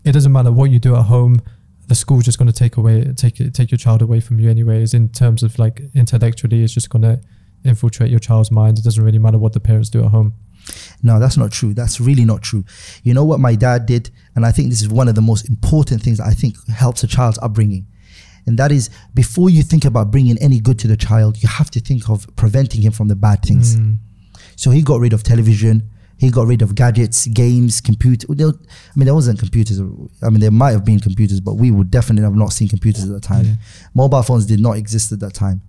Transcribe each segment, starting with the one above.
it doesn't matter what you do at home. The school's just going to take your child away from you anyways. In terms of like intellectually, it's just going to infiltrate your child's mind. It doesn't really matter what the parents do at home. No, that's not true. That's really not true. You know what my dad did? And I think this is one of the most important things that I think helps a child's upbringing. And that is, before you think about bringing any good to the child, you have to think of preventing him from the bad things. So he got rid of television. He got rid of gadgets, games, computer. I mean, there wasn't computers. I mean, there might have been computers, but we would definitely have not seen computers at that time. Yeah. Mobile phones did not exist at that time.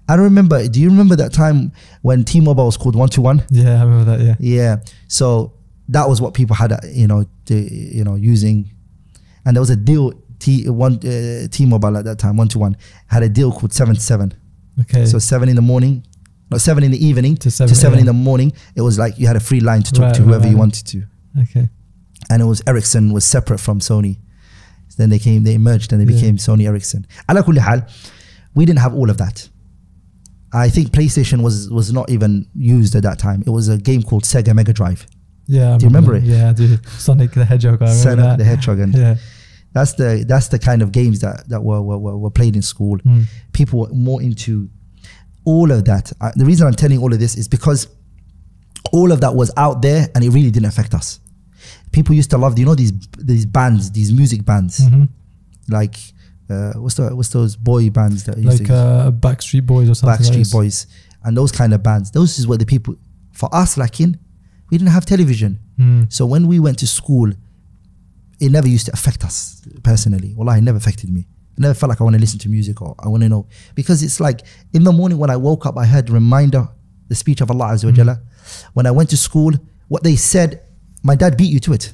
I remember, do you remember that time when T-Mobile was called 121? Yeah, I remember that, yeah. Yeah. So that was what people had, using. And there was a deal, T-Mobile at that time, 121, had a deal called 7 to 7. Okay. So 7 in the morning, no, 7 in the evening to 7 in the morning. It was like you had a free line to talk to whoever you wanted to. Okay. And it was Ericsson was separate from Sony. Then they merged and they became Sony Ericsson. Ala kulli hal, we didn't have all of that. I think PlayStation was not even used at that time. It was a game called Sega Mega Drive. Yeah. Do you remember it? Yeah, I do. Sonic the Hedgehog. I remember Sonic the Hedgehog. And yeah. that's the kind of games that were played in school. People were more into all of that. The reason I'm telling all of this is because all of that was out there and it really didn't affect us. People used to love, these bands, these music bands, like what's those boy bands that used Backstreet Boys or something. Backstreet Boys and those kind of bands. Those is what the people, for us, we didn't have television. So when we went to school, it never used to affect us personally. Wallahi, it never affected me. I never felt like I want to listen to music or I want to know, because it's like in the morning when I woke up, I heard reminder, the speech of Allah Azza wa Jalla. When I went to school, what they said, my dad beat you to it.